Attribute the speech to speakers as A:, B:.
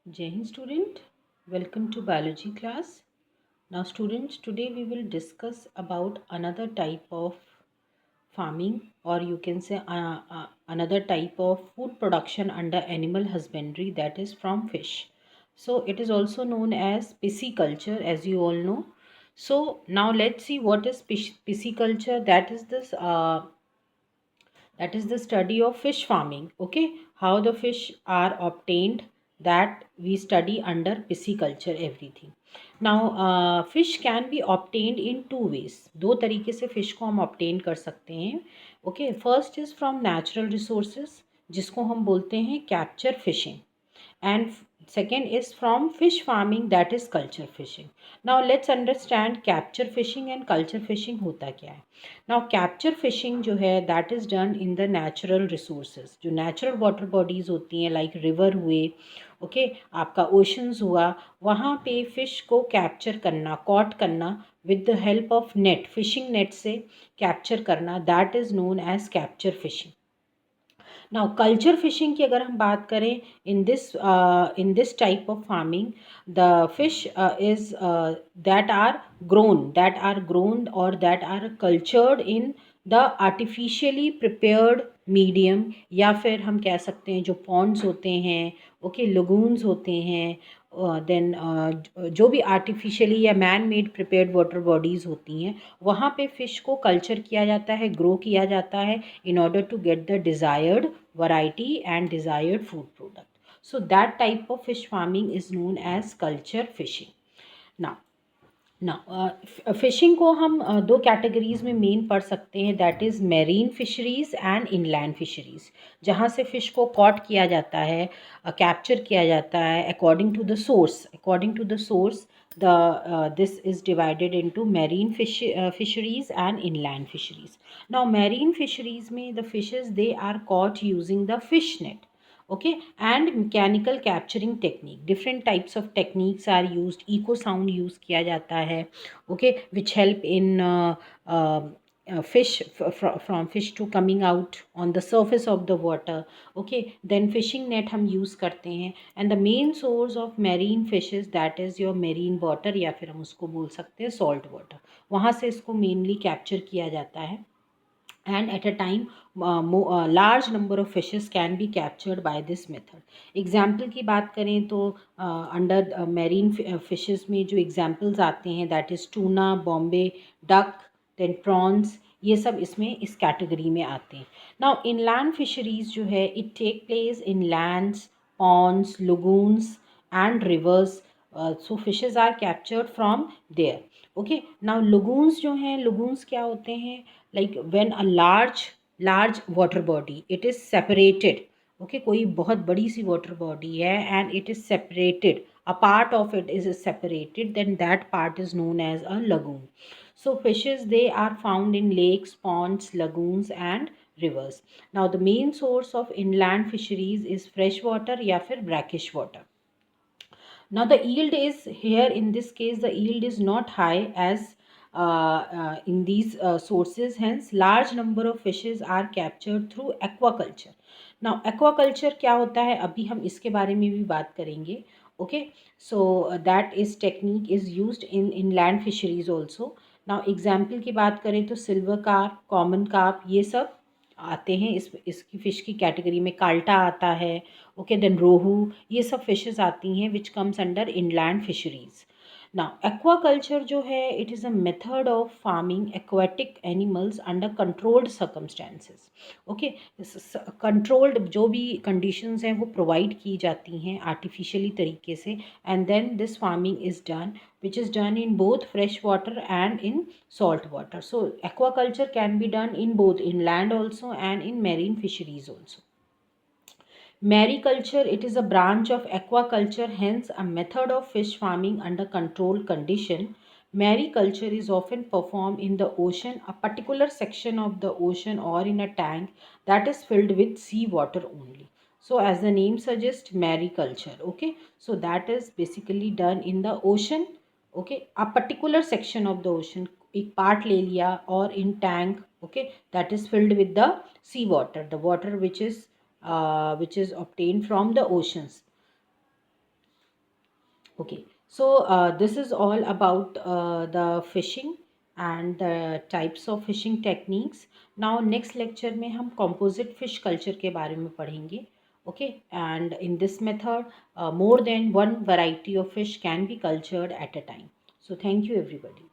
A: Jai Hind student, welcome to biology class. Now students, today we will discuss about another type of farming, or you can say another type of food production under animal husbandry, that is from fish. So it is also known as pisciculture, as you all know. So now let's see what is pisciculture. That is the study of fish farming. Okay, how the fish are obtained, that we study under pisciculture everything. Now fish can be obtained in two ways. दो तरीके से fish को हम obtain कर सकते हैं. Okay, first is from natural resources, जिसको हम बोलते हैं capture fishing, and second is from fish farming, that is culture fishing. Now let's understand capture fishing and culture fishing होता क्या है. Now capture fishing जो है that is done in the natural resources, जो natural water bodies होती हैं like river हुए, okay आपका oceans हुआ, वहाँ पे fish को capture करना, caught करना with the help of net, fishing net से capture करना, that is known as capture fishing. Now culture fishing की अगर हम बात करें, in this type of farming the fish is that are grown और that are cultured in the artificially prepared medium, या फिर हम कह सकते हैं जो पॉन्ड्स होते हैं, ओके लगून्स होते हैं, देन जो भी आर्टिफिशियली या man made prepared water bodies होती हैं, वहाँ पे फ़िश को कल्चर किया जाता है, ग्रो किया जाता है in order to get the desired variety and desired food product. So that type of fish farming is known as culture fishing. Now fishing को हम दो कैटेगरीज में मेन पढ़ सकते हैं, that is marine fisheries and inland fisheries, जहाँ से fish को कॉट किया जाता है, कैप्चर किया जाता है according to the source. This is divided into marine fisheries and inland fisheries. Now marine fisheries में the fishes they are caught using the fish net, okay, and mechanical capturing technique. Different types of techniques are used. Echo sound use किया जाता है, okay, which help in uh, fish from fish to coming out on the surface of the water. Okay, then fishing net हम use करते हैं, and the main source of marine fishes that is your marine water, या फिर हम उसको बोल सकते हैं salt water. वहाँ से इसको mainly capture किया जाता है, and at a time large number of fishes can be captured by this method. Example की बात करें तो under marine fishes में जो examples आते हैं, that is tuna, bombay duck, then prawns, ये सब इसमें इस कैटेगरी में आते हैं. Now inland fisheries जो है it take place in lands, ponds, lagoons and rivers. So fishes are captured from there. Okay, now lagoons जो हैं, lagoons क्या होते हैं, like when a large water body it is separated, okay, कोई बहुत बड़ी सी water body है and it is separated, a part of it is separated, then that part is known as a lagoon. So fishes they are found in lakes, ponds, lagoons and rivers. Now the main source of inland fisheries is fresh water या फिर brackish water. Now the yield is here, in this case the yield is not high as in these sources, hence large number of fishes are captured through aquaculture. Now aquaculture क्या होता है, अभी हम इसके बारे में भी बात करेंगे. Okay, so that is technique is used in inland fisheries also. Now example की बात करें तो सिल्वर कार्प, कॉमन कार्प, ये सब आते हैं इसकी फ़िश की कैटेगरी में. काल्टा आता है, ओके, देन रोहू, ये सब फिशेस आती हैं which comes under inland fisheries. Now aquaculture जो है it is a method of farming aquatic animals under controlled circumstances. Okay, controlled जो भी कंडीशंस हैं वो प्रोवाइड की जाती हैं आर्टिफिशियली तरीके से, and then this farming is done which is done in both fresh water and in salt water. So aquaculture can be done in both inland also and in marine fisheries also. Mariculture, it is a branch of aquaculture, hence a method of fish farming under controlled condition. Mariculture is often performed in the ocean, a particular section of the ocean or in a tank that is filled with sea water only. So as the name suggests, mariculture, okay, so that is basically done in the ocean, okay, a particular section of the ocean, एक part ले लिया, or in tank, okay, that is filled with the sea water, the water which is obtained from the oceans. Okay, so this is all about the fishing and the types of fishing techniques. Now next lecture में हम composite fish culture के बारे में पढ़ेंगे. Okay, and in this method more than one variety of fish can be cultured at a time. So thank you everybody.